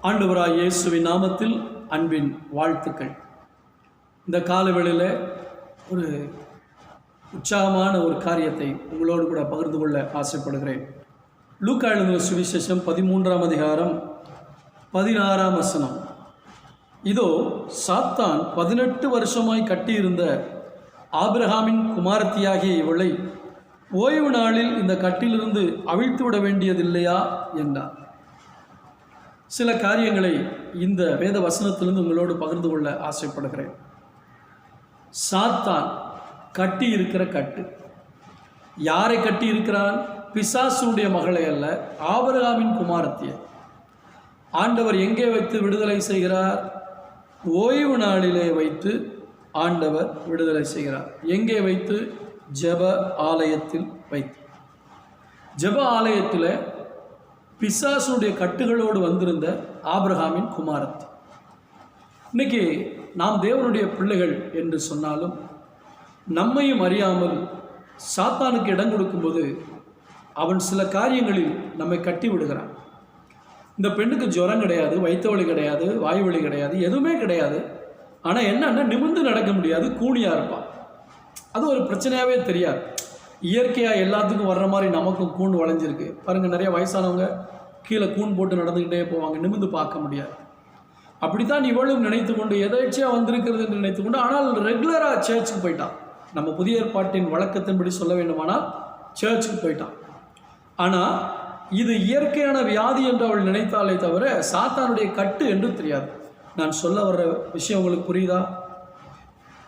ஆண்டவராய் இயேசுவின் நாமத்தில் அன்பின் வாழ்த்துக்கள். இந்த காலவேளையில் ஒரு உற்சாகமான ஒரு காரியத்தை உங்களோடு கூட பகிர்ந்து கொள்ள ஆசைப்படுகிறேன். லூக்கா எழுதின சுவிசேஷம் 13ஆம் அதிகாரம் 16ஆம் வசனம். இதோ சாத்தான் 18 வருஷமாய் கட்டியிருந்த ஆபிரகாமின் குமாரத்தியாகிய இவளை ஓய்வு நாளில் இந்த கட்டிலிருந்து அவிழ்த்து விட வேண்டியதில்லையா என்றார். சில காரியங்களை இந்த வேத வசனத்திலிருந்து உங்களோடு பகிர்ந்து கொள்ள ஆசைப்படுகிறேன். சாத்தான் கட்டி இருக்கிற கட்டு, யாரை கட்டி இருக்கிறான்? பிசாசுடைய மகளை அல்ல, ஆபிரகாமின் குமாரத்தியை. ஆண்டவர் எங்கே வைத்து விடுதலை செய்கிறார்? ஓய்வு நாளிலே வைத்து ஆண்டவர் விடுதலை செய்கிறார். எங்கே வைத்து? ஜெப ஆலயத்தில் வைத்து. ஜெப ஆலயத்தில் பிசாசுடைய கட்டுகளோடு வந்திருந்த ஆபிரகாமின் குமாரத்தி. இன்னைக்கு நாம் தேவனுடைய பிள்ளைகள் என்று சொன்னாலும் நம்மையும் அறியாமல் சாத்தானுக்கு இடம் கொடுக்கும்போது அவன் சில காரியங்களில் நம்மை கட்டி விடுகிறான். இந்த பெண்ணுக்கு ஜுரம் கிடையாது, வயிற்று வலி கிடையாது, வாயு வலி கிடையாது, எதுவுமே கிடையாது. ஆனால் என்னன்னா நிமிர்ந்து நடக்க முடியாது, கூனியாக இருப்பான். அது ஒரு பிரச்சனையாகவே தெரியாது. இயற்கையாக எல்லாத்துக்கும் வர்ற மாதிரி நமக்கும் கூண்டு வளைஞ்சிருக்கு பாருங்கள். நிறைய வயசானவங்க கீழே கூண் போட்டு நடந்துக்கிட்டே போவாங்க, நிமிர்ந்து பார்க்க முடியாது. அப்படித்தான் இவளும் நினைத்து கொண்டு எதேச்சியாக வந்திருக்கிறது என்று நினைத்து கொண்டு, ஆனால் ரெகுலராக சர்ச்சுக்கு போயிட்டான். நம்ம புதிய ஏற்பாட்டின் வழக்கத்தின்படி சொல்ல வேண்டுமானால் சர்ச்சுக்கு போயிட்டான். ஆனால் இது இயற்கையான வியாதி என்று அவள் நினைத்தாலே தவிர சாத்தானுடைய கட்டு என்று தெரியாது. நான் சொல்ல வர்ற விஷயம் உங்களுக்கு புரியுதா?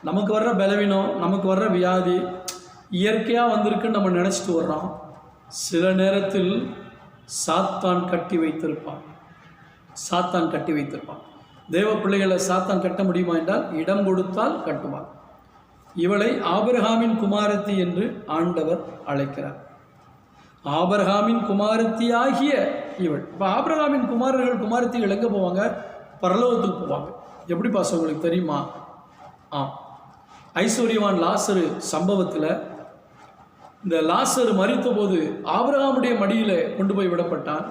நமக்கு வர்ற பலவீனம், நமக்கு வர்ற வியாதி இயற்கையாக வந்திருக்குன்னு நம்ம நினச்சிட்டு வர்றோம். சில நேரத்தில் சாத்தான் கட்டி வைத்திருப்பான். சாத்தான் கட்டி வைத்திருப்பான். தேவ பிள்ளைகளை சாத்தான் கட்ட முடியுமா என்றால் இடம் கொடுத்தால் கட்டுவான். இவளை ஆபிரகாமின் குமாரத்தி என்று ஆண்டவர் அழைக்கிறார். ஆபிரகாமின் குமாரத்தி ஆகிய இவள். இப்போ ஆபிரகாமின் குமாரர்கள் குமாரத்திகள் எங்கே போவாங்க? பரலோகத்துக்கு போவாங்க. எப்படி பாச உங்களுக்கு தெரியுமா? ஐஸ்வர்யவான் லாசரு சம்பவத்தில் இந்த லாசரு மரித்த போது ஆபிரகாமுடைய மடியில் கொண்டு போய் விடப்பட்டான்.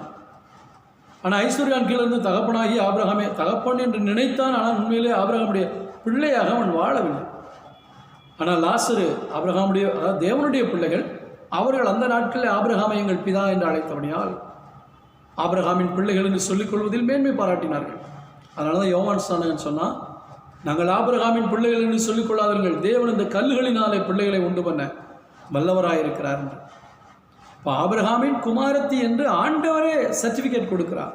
ஆனால் ஐஸ்வர்யான் கீழிருந்து தகப்பனாகி ஆபிரகாமே தகப்பன் என்று நினைத்தான். ஆனால் உண்மையிலே ஆபிரகாமுடைய பிள்ளையாக அவன் வாழவில்லை. ஆனால் லாசரு ஆபிரகாமுடைய, அதாவது தேவனுடைய பிள்ளைகள், அவர்கள் அந்த நாட்களில் ஆபிரகாமை எங்கள் பிதா என்று அழைத்தபடியால் ஆபிரகாமின் பிள்ளைகள் என்று சொல்லிக்கொள்வதில் மேன்மை பாராட்டினார்கள். அதனால தான் யோவான் ஸ்நானகன் சொன்னால், நாங்கள் ஆபிரகாமின் பிள்ளைகள் என்று சொல்லிக்கொள்ளாதீர்கள், தேவன் இந்த கல்லுகளினாலே பிள்ளைகளை உண்டு பண்ண வல்லவராயிருக்கிறார். இப்போ ஆபிரகாமின் குமாரத்தி என்று ஆண்டவரே சர்டிஃபிகேட் கொடுக்குறார்.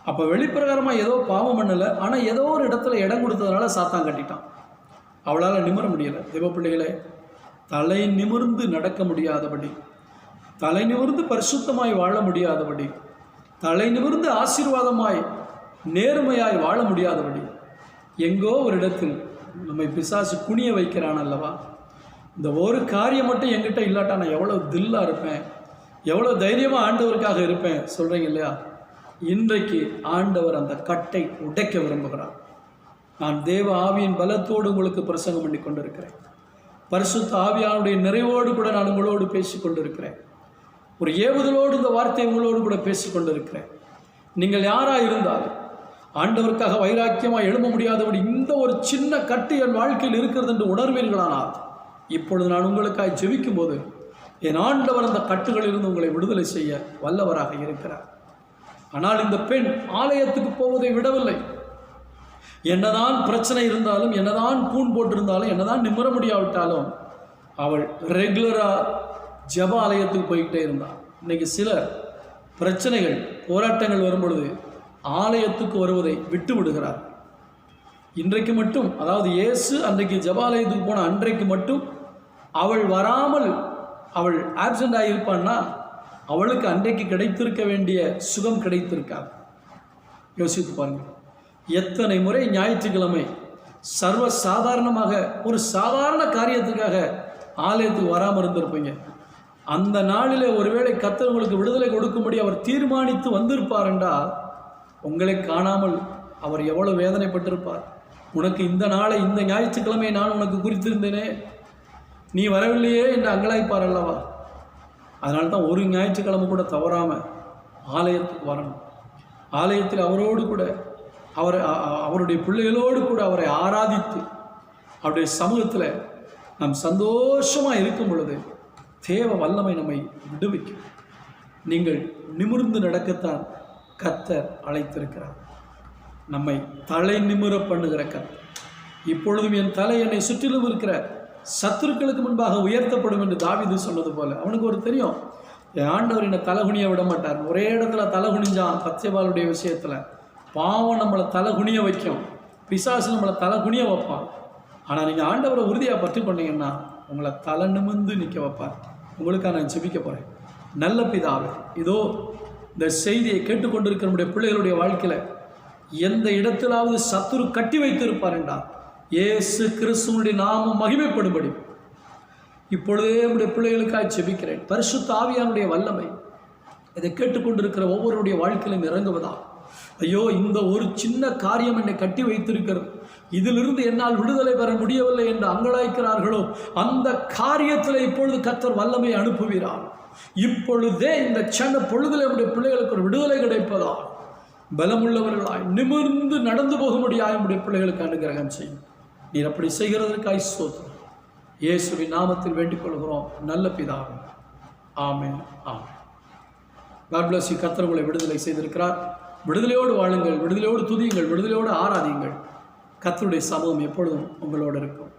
அப்போ வெளிப்பிரகாரமாக ஏதோ பாவம் பண்ணலை, ஆனால் ஏதோ ஒரு இடத்துல இடம் கொடுத்ததுனால சாத்தான் கட்டிட்டான். அவளால் நிமிர முடியலை. தேவ பிள்ளைகளை, தலை நிமிர்ந்து நடக்க முடியாதபடி, தலை நிமிர்ந்து பரிசுத்தமாய் வாழ முடியாதபடி, தலை நிமிர்ந்து ஆசீர்வாதமாய் நேர்மையாய் வாழ முடியாதபடி எங்கோ ஒரு இடத்தில் நம்மை பிசாசு குனிய வைக்கிறான் அல்லவா? இந்த ஒரு காரியம் மட்டும் என்கிட்ட இல்லாட்டா நான் எவ்வளோ தில்லாக இருப்பேன், எவ்வளோ தைரியமாக ஆண்டவருக்காக இருப்பேன் சொல்கிறீங்க இல்லையா? இன்றைக்கு ஆண்டவர் அந்த கட்டை உடைக்க விரும்புகிறார். நான் தேவ ஆவியின் பலத்தோடு உங்களுக்கு பிரசங்கம் பண்ணி கொண்டிருக்கிறேன். பரிசுத்த ஆவியானுடைய நிறைவோடு கூட நான் உங்களோடு பேசி கொண்டிருக்கிறேன். ஒரு ஏவுதலோடு இந்த வார்த்தை உங்களோடு கூட பேசி கொண்டிருக்கிறேன். நீங்கள் யாராக இருந்தாலும் ஆண்டவருக்காக வைராக்கியமாக எழும்ப முடியாதபடி இந்த ஒரு சின்ன கட்டு என் வாழ்க்கையில் இருக்கிறது என்று உணர்வீர்களானால், இப்பொழுது நான் உங்களுக்காக ஜெபிக்கும் போது என் ஆண்டவர் அந்த கட்டுகளிலிருந்து உங்களை விடுதலை செய்ய வல்லவராக இருக்கிறார். ஆனால் இந்த பெண் ஆலயத்துக்கு போவதை விடவில்லை. என்னதான் பிரச்சனை இருந்தாலும், என்னதான் பூண் போட்டிருந்தாலும், என்னதான் நிமிர முடியாவிட்டாலும் அவள் ரெகுலராக ஜெப ஆலயத்துக்கு போய்கிட்டே இருந்தாள். இன்றைக்கி சில பிரச்சனைகள், போராட்டங்கள் வரும்பொழுது ஆலயத்துக்கு வருவதை விட்டு விடுகிறார். இன்றைக்கு மட்டும், அதாவது இயேசு அன்றைக்கு ஜெபாலயத்துக்கு போன அன்றைக்கு மட்டும் அவள் வராமல் அவள் ஆப்சண்ட் ஆகியிருப்பான்னா அவளுக்கு அன்றைக்கு கிடைத்திருக்க வேண்டிய சுகம் கிடைத்திருக்காது. யோசித்து பாருங்கள். எத்தனை முறை ஞாயிற்றுக்கிழமை சர்வ சாதாரணமாக ஒரு சாதாரண காரியத்துக்காக ஆலயத்துக்கு வராமல் இருந்திருப்பீங்க. அந்த நாளிலே ஒருவேளை கர்த்தர் உங்களுக்கு விடுதலை கொடுக்கும்படி அவர் தீர்மானித்து வந்திருப்பார் என்றால் உங்களை காணாமல் அவர் எவ்வளவு வேதனைப்பட்டிருப்பார். உனக்கு இந்த நாளை, இந்த ஞாயிற்றுக்கிழமை நான் உனக்கு குறித்திருந்தேனே, நீ வரவில்லையே என்று அங்கலாய்ப்பார் அல்லவா. அதனால தான் ஒரு ஞாயிற்றுக்கிழமை கூட தவறாமல் ஆலயத்துக்கு வரணும். ஆலயத்தில் அவரோடு கூட அவருடைய பிள்ளைகளோடு கூட அவரை ஆராதித்து அவருடைய சமூகத்தில் நாம் சந்தோஷமாக இருக்கும் பொழுது தேவ வல்லமை நம்மை விடுவிக்கும். நீங்கள் நிமிர்ந்து நடக்கத்தான் கர்த்தர் அழைத்திருக்கிறார். நம்மை தலை நிமிர பண்ணுகிற கர்த்தர். இப்பொழுதும் என் தலை என்னை சுற்றிலும் இருக்கிற சத்துருக்களுக்கு முன்பாக உயர்த்தப்படும் என்று தாவீது சொன்னது போல, அவனுக்கு ஒரு தெரியும், என் ஆண்டவர் என்னை தலைகுனிய விட மாட்டார். ஒரே இடத்துல தலைகுனிஞ்சான் பத்சேபாளுடைய விஷயத்தில். பாவம் நம்மளை தலைகுனிய வைக்கும், பிசாசு நம்மளை தலைகுனிய வைப்பான். ஆனால் நீங்கள் ஆண்டவரை உறுதியாக பற்றி கொண்டீங்கன்னா உங்களை தலை நிமிர்ந்து நிற்க வைப்பார். உங்களுக்காக நான் ஜெபிக்க போகிறேன். நல்ல பிதாவே, இதோ இந்த செய்தியை கேட்டுக்கொண்டிருக்கிற நம்முடைய பிள்ளைகளுடைய வாழ்க்கையில் எந்த இடத்திலாவது சத்துரு கட்டி வைத்திருப்பார் என்றால் இயேசு கிறிஸ்துவினுடைய நாமம் மகிமைப்படும்படி இப்பொழுதே நம்முடைய பிள்ளைகளுக்காக ஜெபிக்கிறேன். பரிசுத்த ஆவியானுடைய வல்லமை இதை கேட்டுக்கொண்டிருக்கிற ஒவ்வொருடைய வாழ்க்கையிலும் இறங்குவதா. ஐயோ, இந்த ஒரு சின்ன காரியம் என்னை கட்டி வைத்திருக்கிறது, இதிலிருந்து என்னால் விடுதலை பெற முடியவில்லை என்று அங்கலாய்க்கிறார்களோ, அந்த காரியத்தில் இப்பொழுது கர்த்தர் வல்லமை அனுப்புகிறார். இப்பொழுதே இந்த சின்ன பொழுதில் நம்முடைய பிள்ளைகளுக்கு ஒரு விடுதலை கிடைப்பதா. பலமுள்ளவர்களாய் நிமிர்ந்து நடந்து போக முடியாது நம்முடைய பிள்ளைகளுக்கு அனுகிரகம் செய்யும். நீர் அப்படி செய்கிறதற்காய் ஸ்தோத்திரம். இயேசுவின் நாமத்தில் வேண்டிக் கொள்கிறோம் நல்ல பிதாவே. ஆமென், ஆமென். God bless you. கர்த்தர் உங்களை விடுதலை செய்திருக்கிறார். விடுதலையோடு வாழுங்கள், விடுதலையோடு துதியுங்கள், விடுதலையோடு ஆராதியுங்கள். கர்த்தருடைய சமூகம் எப்பொழுதும் உங்களோடு இருக்கும்.